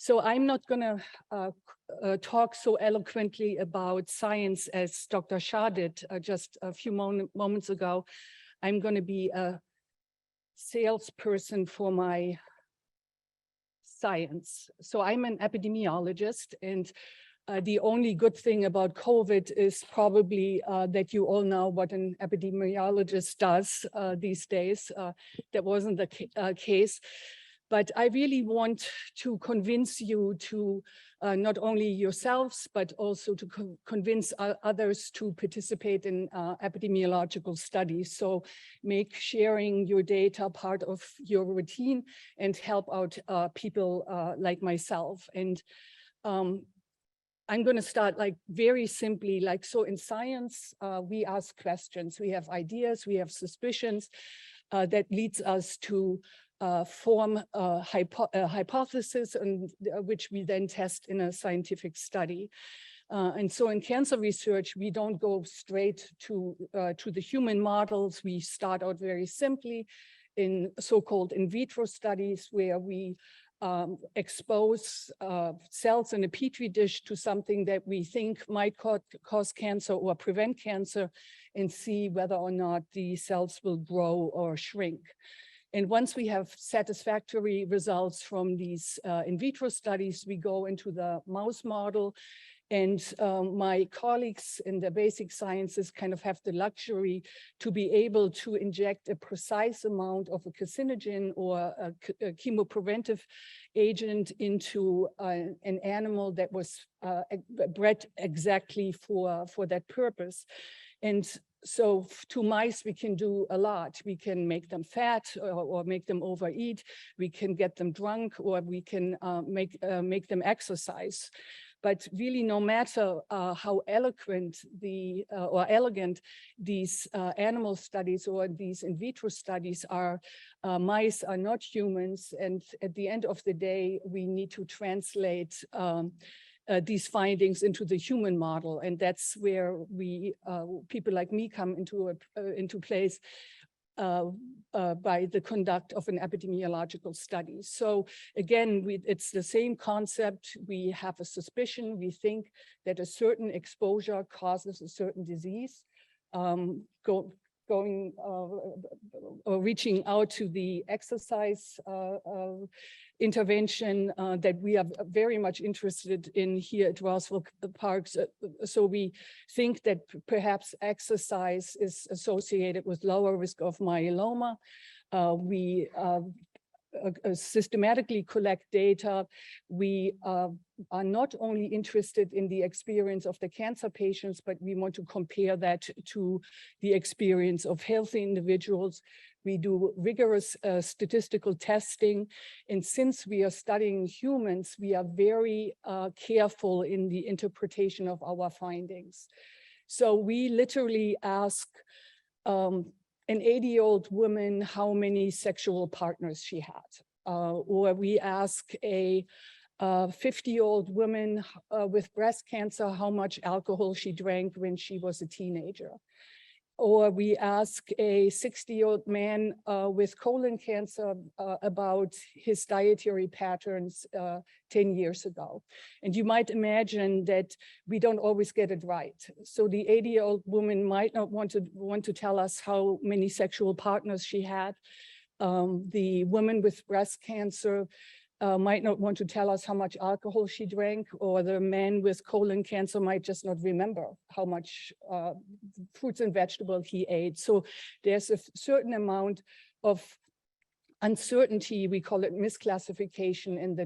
So I'm not going to talk so eloquently about science as Dr. Shah did just a few moments ago. I'm going to be a salesperson for my science. So I'm an epidemiologist, and the only good thing about COVID is probably that you all know what an epidemiologist does these days. That wasn't the case. But I really want to convince you to not only yourselves, but also to convince others to participate in epidemiological studies. So make sharing your data part of your routine and help out people like myself. And I'm going to start like very simply, like, so in science, we ask questions, we have ideas, we have suspicions that leads us to form a hypothesis, and which we then test in a scientific study. And so in cancer research, we don't go straight to the human models. We start out very simply in so-called in vitro studies, where we expose cells in a petri dish to something that we think might cause cancer or prevent cancer, and see whether or not the cells will grow or shrink. And once we have satisfactory results from these in vitro studies, we go into the mouse model. And my colleagues in the basic sciences kind of have the luxury to be able to inject a precise amount of a carcinogen or a chemopreventive agent into an animal that was bred exactly for that purpose. And so to mice, we can do a lot. We can make them fat or make them overeat. We can get them drunk, or we can make them exercise. But really, no matter how eloquent or elegant these animal studies or these in vitro studies are, mice are not humans. And at the end of the day, we need to translate these findings into the human model. And that's where we, people like me, come into place by the conduct of an epidemiological study. So again, it's the same concept. We have a suspicion. We think that a certain exposure causes a certain disease. Reaching out to the exercise intervention that we are very much interested in here at Roswell Parks. So we think that perhaps exercise is associated with lower risk of myeloma. We systematically collect data. We are not only interested in the experience of the cancer patients, but we want to compare that to the experience of healthy individuals. We do rigorous statistical testing. And since we are studying humans, we are very careful in the interpretation of our findings. So we literally ask an 80-year-old woman how many sexual partners she had. Or we ask a 50-year-old woman with breast cancer how much alcohol she drank when she was a teenager. Or we ask a 60-year-old man with colon cancer about his dietary patterns 10 years ago. And you might imagine that we don't always get it right. So the 80-year-old woman might not want to tell us how many sexual partners she had. The woman with breast cancer might not want to tell us how much alcohol she drank, or the man with colon cancer might just not remember how much fruits and vegetables he ate. So there's a certain amount of uncertainty, we call it misclassification, in the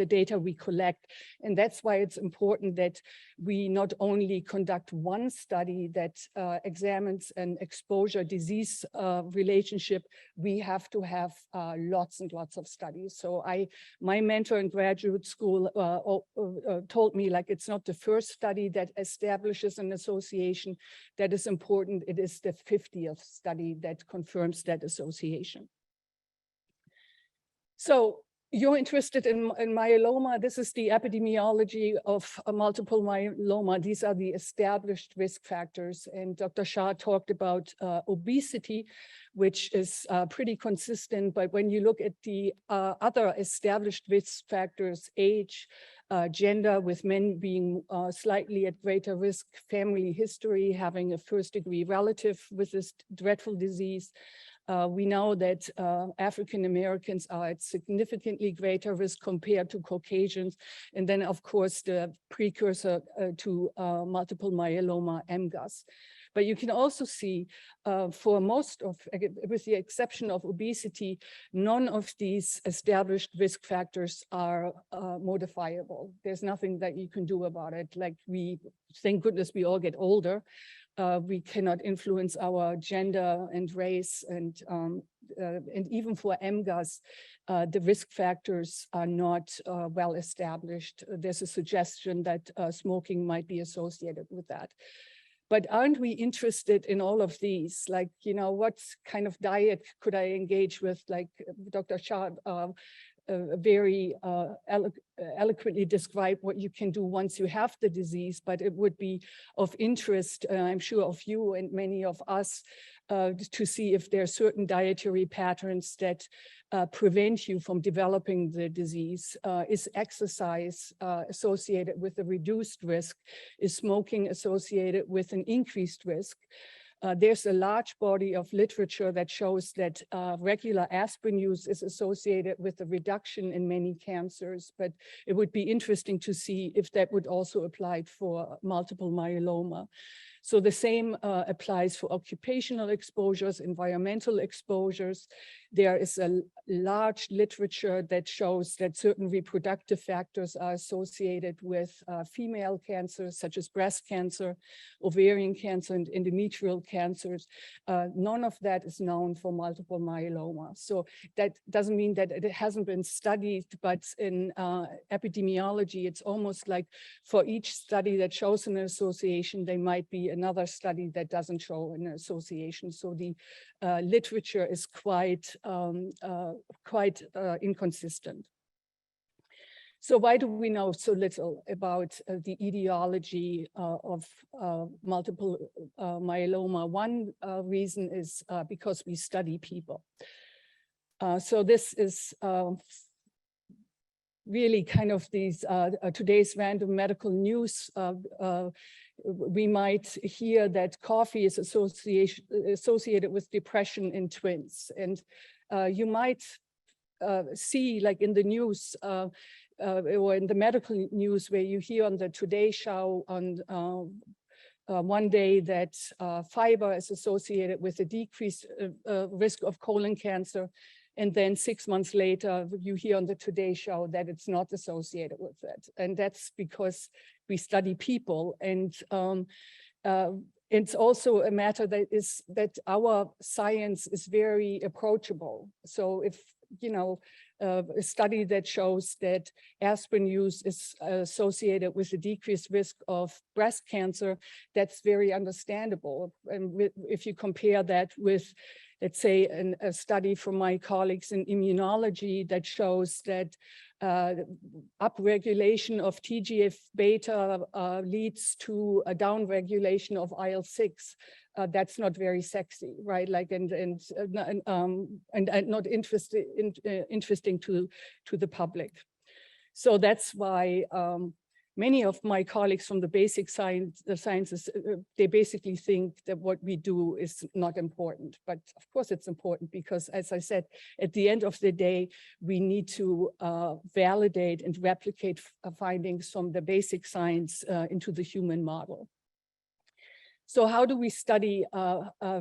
data we collect. And that's why it's important that we not only conduct one study that examines an exposure disease relationship, we have to have lots and lots of studies. So my mentor in graduate school told me, like, it's not the first study that establishes an association that is important, it is the 50th study that confirms that association. So you're interested in myeloma. This is the epidemiology of multiple myeloma. These are the established risk factors. And Dr. Shah talked about obesity, which is pretty consistent. But when you look at the other established risk factors, age, gender, with men being slightly at greater risk, family history, having a first-degree relative with this dreadful disease, we know that African Americans are at significantly greater risk compared to Caucasians. And then, of course, the precursor to multiple myeloma, MGUS. But you can also see for most of, with the exception of obesity, none of these established risk factors are modifiable. There's nothing that you can do about it. Like thank goodness we all get older. We cannot influence our gender and race, and even for MGUS, the risk factors are not well established. There's a suggestion that smoking might be associated with that. But aren't we interested in all of these? Like, what kind of diet could I engage with? Like Dr. Shah very eloquently describe what you can do once you have the disease, but it would be of interest, I'm sure, of you and many of us to see if there are certain dietary patterns that prevent you from developing the disease. Is exercise associated with a reduced risk? Is smoking associated with an increased risk? There's a large body of literature that shows that regular aspirin use is associated with a reduction in many cancers, but it would be interesting to see if that would also apply for multiple myeloma. So the same applies for occupational exposures, environmental exposures. There is a large literature that shows that certain reproductive factors are associated with female cancers, such as breast cancer, ovarian cancer, and endometrial cancers. None of that is known for multiple myeloma. So that doesn't mean that it hasn't been studied, but in epidemiology, it's almost like for each study that shows an association, there might be another study that doesn't show an association. So the literature is quite inconsistent. So why do we know so little about the etiology of multiple myeloma? One reason is because we study people. So this is really kind of these today's random medical news. We might hear that coffee is associated with depression in twins. And you might see, like in the news or in the medical news, where you hear on the Today Show on one day that fiber is associated with a decreased risk of colon cancer. And then 6 months later, you hear on the Today Show that it's not associated with it. And that's because we study people. And it's also a matter that our science is very approachable. So if, a study that shows that aspirin use is associated with a decreased risk of breast cancer, that's very understandable. And if you compare that with, let's say, a study from my colleagues in immunology that shows that upregulation of TGF-beta leads to a downregulation of IL-6. That's not very sexy, right? Like, and not interesting to the public. So that's why many of my colleagues from the basic sciences, they basically think that what we do is not important. But of course it's important because, as I said, at the end of the day, we need to validate and replicate findings from the basic science into the human model. So how do we study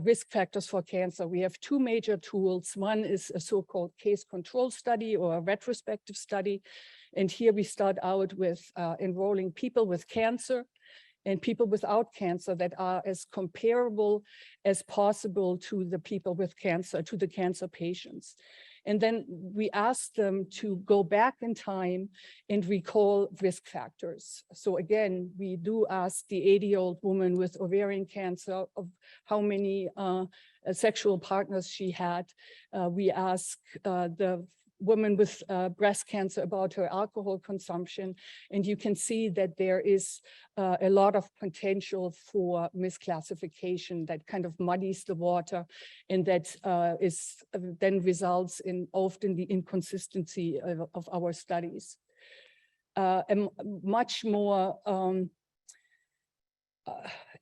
risk factors for cancer? We have two major tools. One is a so-called case control study or a retrospective study. And here we start out with enrolling people with cancer and people without cancer that are as comparable as possible to the people with cancer, to the cancer patients. And then we ask them to go back in time and recall risk factors. So again, we do ask the 80-year-old woman with ovarian cancer of how many sexual partners she had. We ask the woman with breast cancer about her alcohol consumption. And you can see that there is a lot of potential for misclassification that kind of muddies the water, and that then results in often the inconsistency of our studies. A much more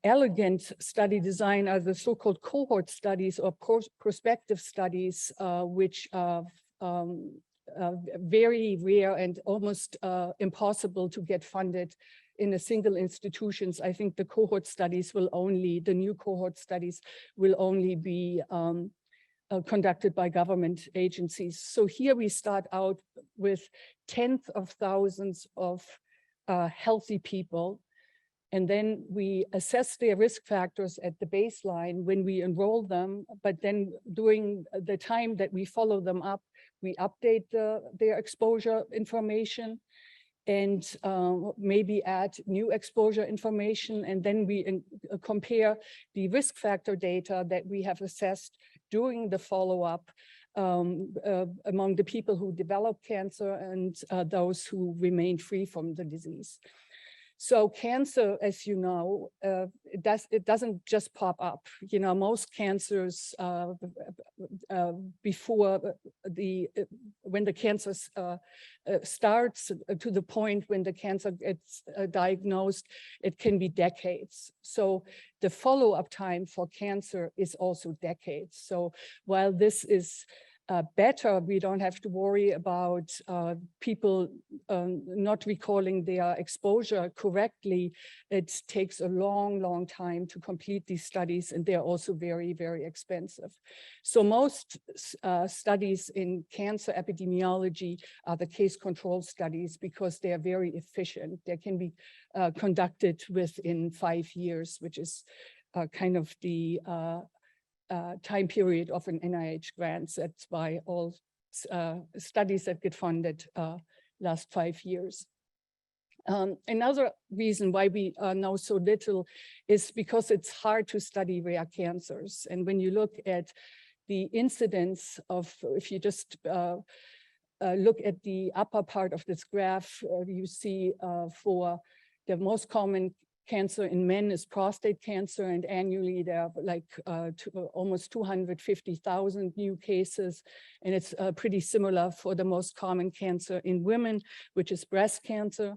elegant study design are the so-called cohort studies or prospective studies, which are very rare and almost impossible to get funded in a single institutions. I think the cohort studies will only, the new cohort studies will only be conducted by government agencies. So here we start out with tens of thousands of healthy people. And then we assess their risk factors at the baseline when we enroll them. But then during the time that we follow them up, we update their exposure information and maybe add new exposure information. And then we compare the risk factor data that we have assessed during the follow-up among the people who develop cancer and those who remain free from the disease. So cancer, as you know, it doesn't just pop up. You know, most cancers when the cancer starts to the point when the cancer gets diagnosed, it can be decades. So the follow-up time for cancer is also decades. So while this is better, we don't have to worry about people not recalling their exposure correctly. It takes a long, long time to complete these studies, and they're also very, very expensive. So most studies in cancer epidemiology are the case control studies because they are very efficient. They can be conducted within 5 years, which is kind of the time period of an NIH grant. That's why all studies that get funded last 5 years. Another reason why we know so little is because it's hard to study rare cancers. And when you look at the incidence of, if you just look at the upper part of this graph, you see for the most common cancer in men is prostate cancer, and annually there are like almost 250,000 new cases, and it's pretty similar for the most common cancer in women, which is breast cancer.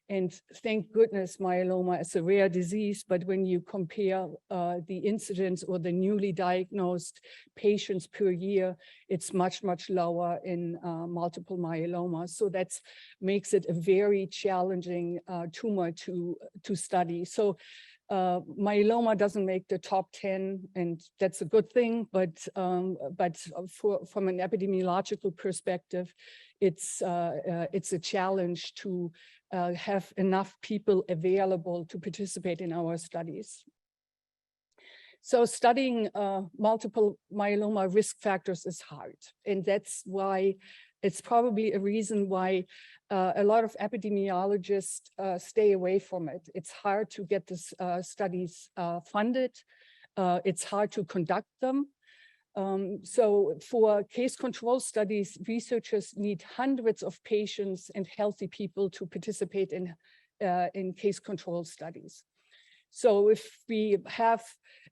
And thank goodness myeloma is a rare disease, but when you compare the incidence or the newly diagnosed patients per year, it's much, much lower in multiple myeloma. So that makes it a very challenging tumor to study. So myeloma doesn't make the top 10, and that's a good thing, but from an epidemiological perspective, it's a challenge to have enough people available to participate in our studies. So studying multiple myeloma risk factors is hard, and that's why it's probably a reason why a lot of epidemiologists stay away from it. It's hard to get these studies funded. It's hard to conduct them. So for case control studies, researchers need hundreds of patients and healthy people to participate in case control studies. So if we have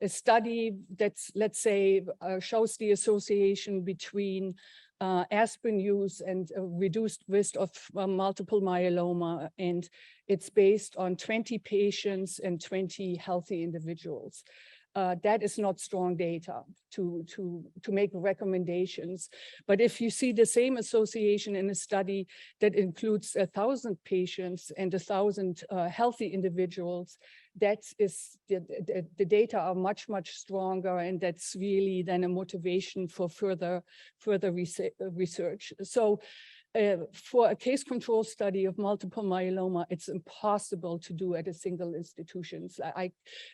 a study that's, let's say, shows the association between aspirin use and a reduced risk of multiple myeloma, and it's based on 20 patients and 20 healthy individuals. That is not strong data to make recommendations. But if you see the same association in a study that includes 1,000 patients and 1,000 healthy individuals, that is the data are much, much stronger, and that's really then a motivation for further research. So for a case control study of multiple myeloma, it's impossible to do at a single institution.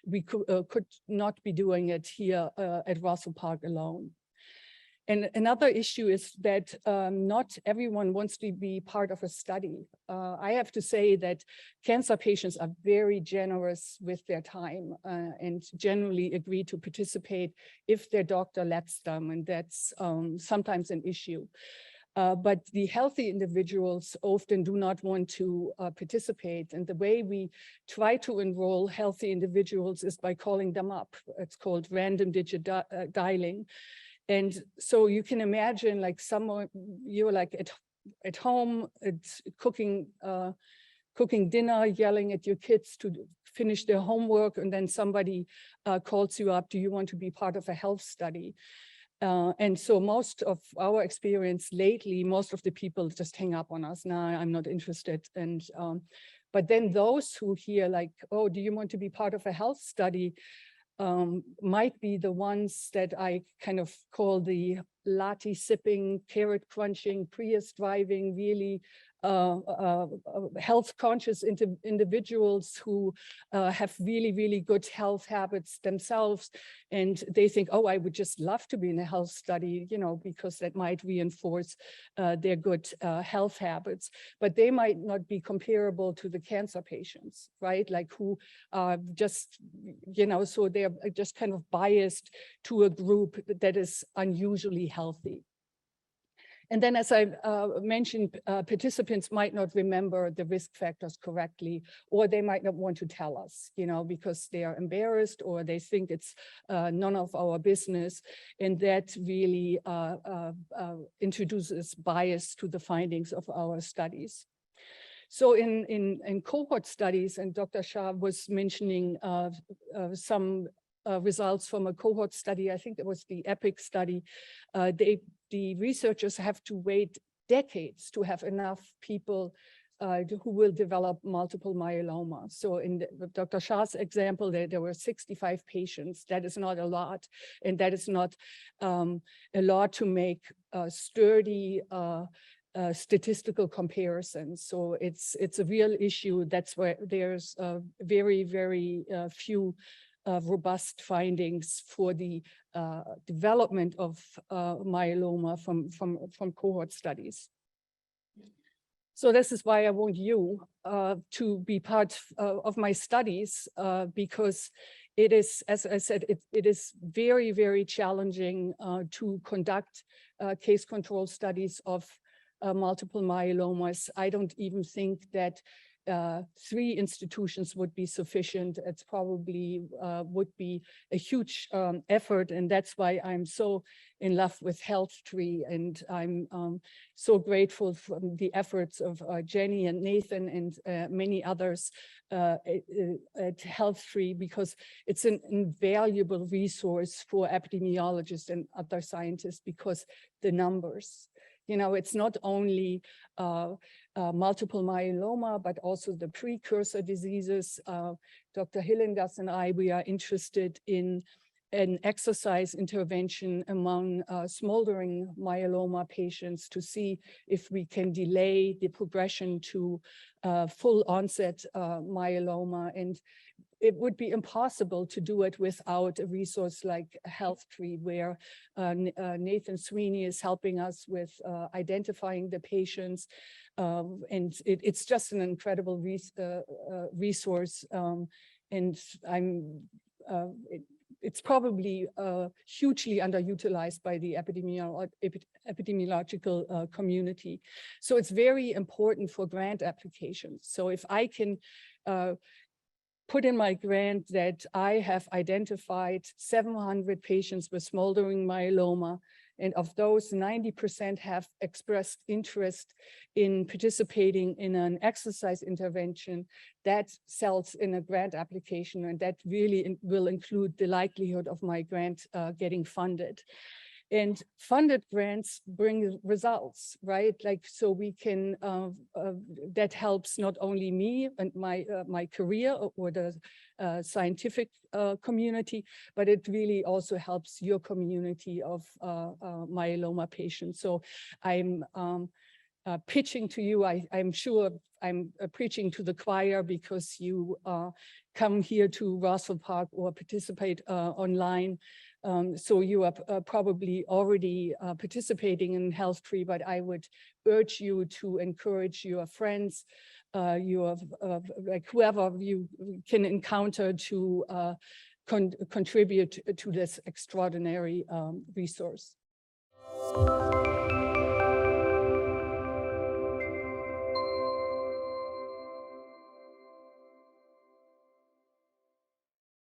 We could not be doing it here at Russell Park alone. And another issue is that not everyone wants to be part of a study. I have to say that cancer patients are very generous with their time and generally agree to participate if their doctor lets them, and that's sometimes an issue. But the healthy individuals often do not want to participate. And the way we try to enroll healthy individuals is by calling them up. It's called random digit dialing. And so you can imagine like someone, you're like at home, it's cooking dinner, yelling at your kids to finish their homework, and then somebody calls you up, do you want to be part of a health study? And so most of our experience lately, most of the people just hang up on us. Nah, I'm not interested. And but then those who hear like, oh, do you want to be part of a health study? Might be the ones that I kind of call the latte sipping, carrot crunching, Prius driving, really health conscious individuals who have really, really good health habits themselves. And they think, oh, I would just love to be in a health study, you know, because that might reinforce their good health habits. But they might not be comparable to the cancer patients, right? Like who just, you know, so they're just kind of biased to a group that is unusually healthy. And then, as I mentioned, participants might not remember the risk factors correctly, or they might not want to tell us, you know, because they are embarrassed or they think it's none of our business. And that really introduces bias to the findings of our studies. So in cohort studies, and Dr. Shah was mentioning some results from a cohort study, I think it was the EPIC study, the researchers have to wait decades to have enough people who will develop multiple myeloma. So in Dr. Shah's example, there were 65 patients. That is not a lot, and that is not a lot to make sturdy statistical comparisons. So it's a real issue. That's where there's very, very few robust findings for the development of myeloma from cohort studies. So this is why I want you to be part of my studies, because it is, as I said, it is very, very challenging to conduct case control studies of multiple myelomas. I don't even think that 3 institutions would be sufficient. It's probably would be a huge effort, and that's why I'm so in love with HealthTree, and I'm so grateful for the efforts of Jenny and Nathan and many others at HealthTree, because it's an invaluable resource for epidemiologists and other scientists, because the numbers. You know, it's not only multiple myeloma, but also the precursor diseases. Dr. Hillendas and I, we are interested in an exercise intervention among smoldering myeloma patients to see if we can delay the progression to full onset myeloma. And it would be impossible to do it without a resource like HealthTree, where Nathan Sweeney is helping us with identifying the patients. And it's just an incredible resource. And it's probably hugely underutilized by the epidemiological community. So it's very important for grant applications. So if I can put in my grant that I have identified 700 patients with smoldering myeloma, and of those 90% have expressed interest in participating in an exercise intervention, that sells in a grant application, and that really will include the likelihood of my grant getting funded. And funded grants bring results, right? Like, so we can, that helps not only me and my career or the scientific community, but it really also helps your community of myeloma patients. So I'm pitching to you, I'm sure I'm preaching to the choir, because you come here to Rossville Park or participate online. So you are probably already participating in HealthTree, but I would urge you to encourage your friends, like whoever you can encounter to contribute to this extraordinary resource.